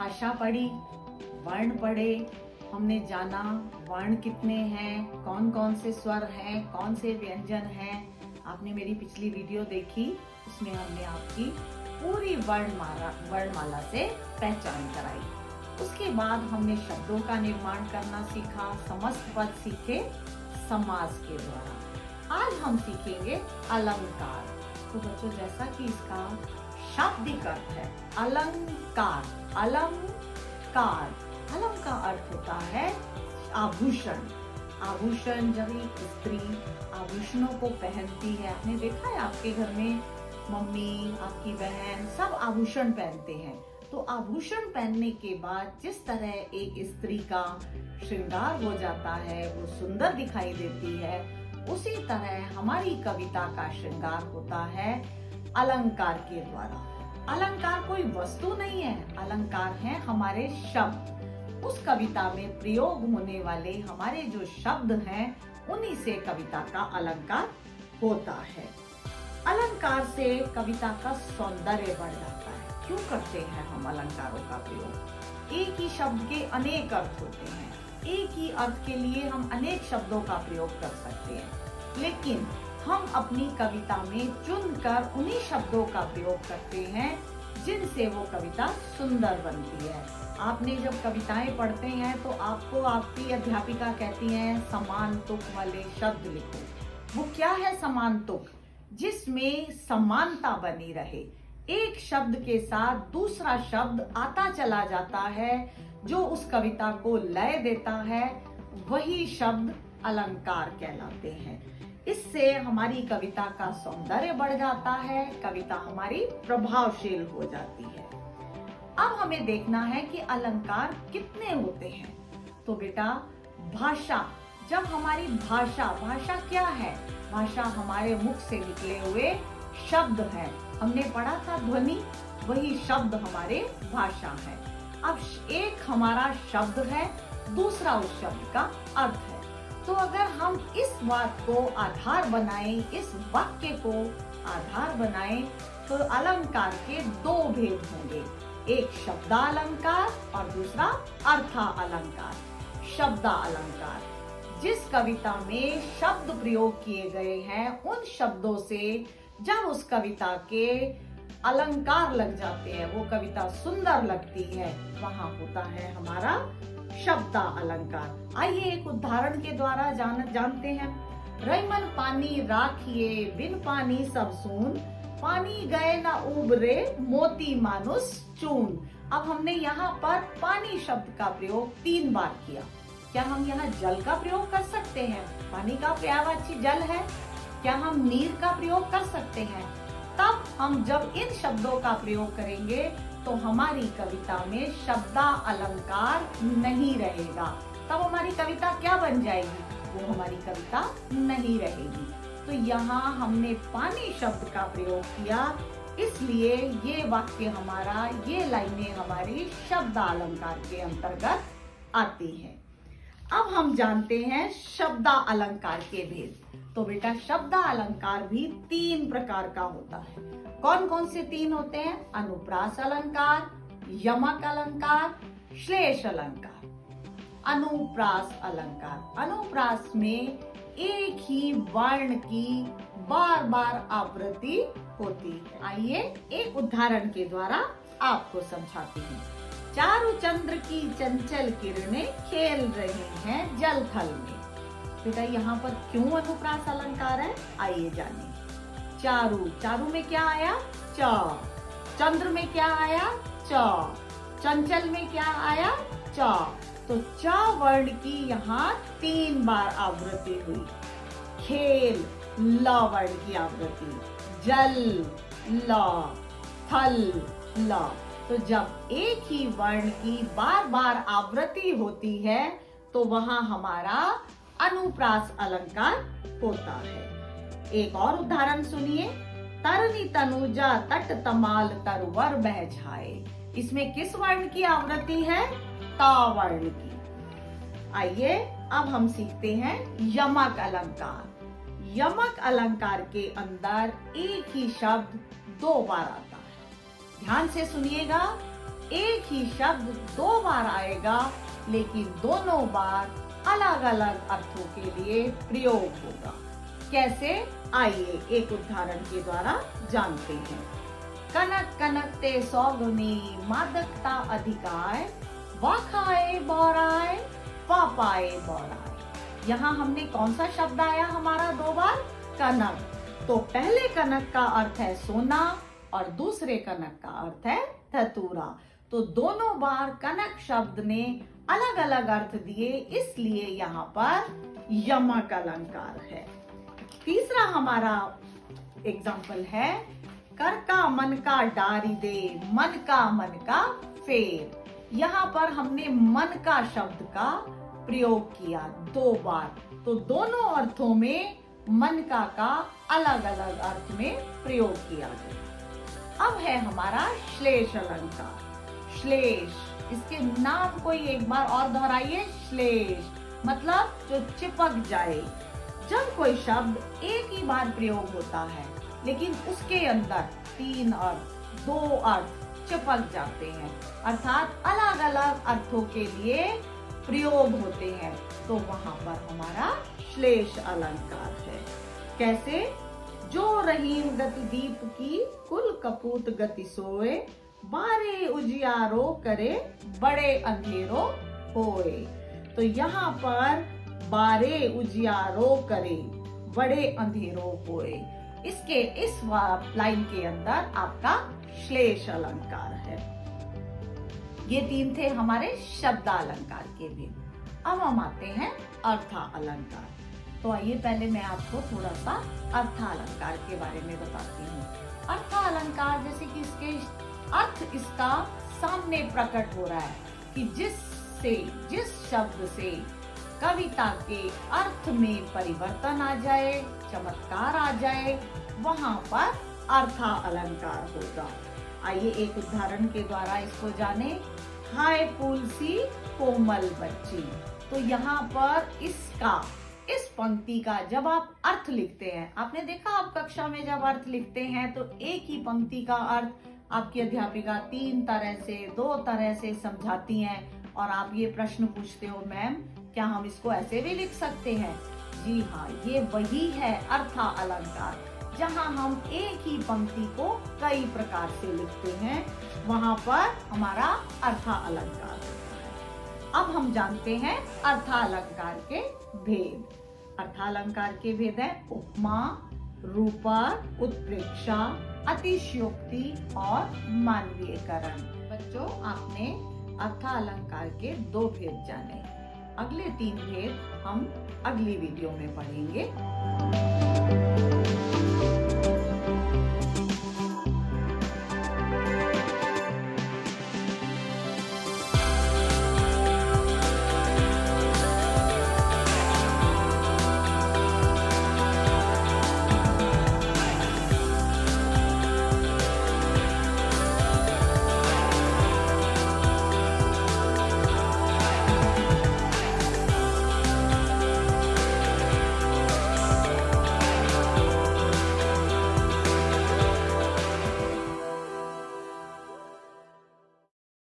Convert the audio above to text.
भाषा पढ़ी, वर्ण पढ़े, हमने जाना वर्ण कितने हैं, कौन कौन से स्वर हैं, कौन से व्यंजन हैं। आपने मेरी पिछली वीडियो देखी, उसमें हमने आपकी पूरी वर्णमाला से पहचान कराई। उसके बाद हमने शब्दों का निर्माण करना सीखा, समस्त पद सीखे समास के द्वारा। आज हम सीखेंगे अलंकार। तो बच्चों, जैसा कि इसका शाब्दिक अर्थ है अलंकार, अलंकार, अलम का अर्थ होता है आभूषण। आभूषण, जब एक स्त्री आभूषणों को पहनती है, आपने देखा है आपके घर में मम्मी, आपकी बहन सब आभूषण पहनते हैं। तो आभूषण पहनने के बाद जिस तरह एक स्त्री का श्रृंगार हो जाता है, वो सुंदर दिखाई देती है, उसी तरह हमारी कविता का श्रृंगार होता है अलंकार के द्वारा। अलंकार कोई वस्तु नहीं है, अलंकार है हमारे शब्द। उस कविता में प्रयोग होने वाले हमारे जो शब्द हैं, उन्हीं से कविता का अलंकार होता है। अलंकार से कविता का सौंदर्य बढ़ जाता है। क्यों करते हैं हम अलंकारों का प्रयोग? एक ही शब्द के अनेक अर्थ होते हैं, एक ही अर्थ के लिए हम अनेक शब्दों का प्रयोग कर सकते हैं, लेकिन हम अपनी कविता में चुनकर उन्हीं शब्दों का प्रयोग करते हैं जिनसे वो कविता सुंदर बनती है। आपने जब कविताएं पढ़ते हैं तो आपको आपकी अध्यापिका कहती हैं समान तुक वाले शब्द लिखो। वो क्या है समान तुक? जिसमें समानता बनी रहे, एक शब्द के साथ दूसरा शब्द आता चला जाता है, जो उस कविता को लय देता है, वही शब्द अलंकार कहलाते हैं। इससे हमारी कविता का सौंदर्य बढ़ जाता है, कविता हमारी प्रभावशील हो जाती है। अब हमें देखना है कि अलंकार कितने होते हैं। तो बेटा, भाषा, जब हमारी भाषा क्या है? भाषा हमारे मुख से निकले हुए शब्द हैं। हमने पढ़ा था ध्वनि, वही शब्द हमारे भाषा है। अब एक हमारा शब्द है, दूसरा उस शब्द का अर्थ है। तो अगर हम इस बात को आधार बनाएं, इस वाक्य को आधार बनाएं, तो अलंकार के दो भेद होंगे, एक शब्दालंकार और दूसरा अर्थालंकार। शब्दालंकार, जिस कविता में शब्द प्रयोग किए गए हैं, उन शब्दों से जब उस कविता के अलंकार लग जाते हैं, वो कविता सुंदर लगती है, वहां होता है हमारा शब्दा अलंकार। आइए एक उदाहरण के द्वारा जानते हैं। रईमन पानी राखिए, बिन पानी सब सून, पानी गए न उबरे, मोती मानुस चून। अब हमने यहाँ पर पानी शब्द का प्रयोग 3 बार किया। क्या हम यहाँ जल का प्रयोग कर सकते हैं? पानी का पर्यायवाची जल है। क्या हम नीर का प्रयोग कर सकते हैं? तब हम जब इन शब्दों का प्रयोग करेंगे तो हमारी कविता में शब्दा अलंकार नहीं रहेगा। तब हमारी कविता क्या बन जाएगी? वो हमारी कविता नहीं रहेगी। तो यहाँ हमने पानी शब्द का प्रयोग किया, इसलिए ये वाक्य हमारा, ये लाइनें हमारी शब्दा अलंकार के अंतर्गत आती हैं। अब हम जानते हैं शब्दा अलंकार के भेद। तो बेटा, शब्दा अलंकार भी 3 प्रकार का होता है। कौन कौन से 3 होते हैं? अनुप्रास अलंकार, यमक अलंकार, श्लेष अलंकार। अनुप्रास अलंकार, अनुप्रास में एक ही वर्ण की बार बार आवृत्ति होती है। आइए एक उदाहरण के द्वारा आपको समझाती हूँ। चारु चंद्र की चंचल किरणें खेल रही हैं जल थल में। बेटा, यहाँ पर क्यों अनुप्रास अलंकार है? आइए जानिए। चारु, चारु में क्या आया? च। चंद्र में क्या आया? च। चंचल में क्या आया? च। तो च वर्ण की यहाँ 3 बार आवृत्ति हुई। खेल, ल वर्ण की आवृत्ति। जल, ल। थल, ल। तो जब एक ही वर्ण की बार बार आवृत्ति होती है, तो वहां हमारा अनुप्रास अलंकार होता है। एक और उदाहरण सुनिए। तरनी तनुजा तट तमाल तरवर बह जाए। इसमें किस वर्ण की आवृत्ति है? ता वर्ण की। आइए अब हम सीखते हैं यमक अलंकार। यमक अलंकार के अंदर एक ही शब्द 2 बार आता है। ध्यान से सुनिएगा। एक ही शब्द दो बार आएगा, लेकिन दोनों बार अलग अलग अर्थों के लिए प्रयोग होगा। कैसे, आइए एक उदाहरण के द्वारा जानते हैं। कनक कनकते सौगुनी मादकता अधिकाय, वा खाए बौराए वा पाए बौराए। यहाँ हमने कौन सा शब्द आया हमारा दो बार? कनक। तो पहले कनक का अर्थ है सोना और दूसरे कनक का अर्थ है धतूरा। तो दोनों बार कनक शब्द ने अलग अलग अर्थ दिए, इसलिए यहाँ पर यमक अलंकार है। तीसरा हमारा एग्जाम्पल है, कर का मन का डारी दे, मन का फेर। यहाँ पर हमने मन का शब्द का प्रयोग किया दो बार, तो दोनों अर्थों में मन का अलग अलग अर्थ में प्रयोग किया गया। अब है हमारा श्लेष अलंकार। श्लेष, इसके नाम को एक बार और दोहराइए। श्लेष मतलब जो चिपक जाए। जब कोई शब्द एक ही बार प्रयोग होता है, लेकिन उसके अंदर तीन अर्थ, दो अर्थ चिपक जाते हैं, अर्थात अलग अलग अर्थों के लिए प्रयोग होते हैं, तो वहां पर हमारा श्लेष अलंकार है। कैसे, जो रहीम गति दीप की कुल कपूत गति सोए, बारे उजियारो करे बड़े अंधेरो होए। तो यहाँ पर बारे उजियारो करे बड़े अंधेरो होए, इसके इस लाइन के अंदर आपका श्लेष अलंकार है। ये तीन थे हमारे शब्दालंकार के भी। अब हम आते हैं अर्थालंकार। तो आइए पहले मैं आपको थोड़ा सा अर्थालंकार के बारे में बताती हूँ। अर्थालंकार जैसे कि इसके अर्थ इसका सामने प्रकट हो रहा है कि जिस शब्द से कविता के अर्थ में परिवर्तन आ जाए, चमत्कार आ जाए, वहां पर अर्थालंकार होगा। आइए एक उदाहरण के द्वारा इसको जाने। हाय फूलसी कोमल बच्ची। तो यहाँ पर इस पंक्ति का जब आप अर्थ लिखते हैं, आपने देखा आप कक्षा में जब अर्थ लिखते हैं तो एक ही पंक्ति का अर्थ आपकी अध्यापिका तीन तरह से, दो तरह से समझाती हैं, और आप ये प्रश्न पूछते हो, मैम क्या हम इसको ऐसे भी लिख सकते हैं? जी हाँ, ये वही है अर्थालंकार, जहाँ हम एक ही पंक्ति को कई प्रकार से लिखते हैं, वहां पर हमारा अर्थालंकार होता है। अब हम जानते हैं अर्थालंकार के भेद। अर्थालंकार के भेद है उपमा, रूपक, उत्प्रेक्षा, अतिशयोक्ति और मानवीयकरण। बच्चों, आपने अर्थालंकार के दो भेद जाने। अगले तीन भेद हम अगली वीडियो में पढ़ेंगे।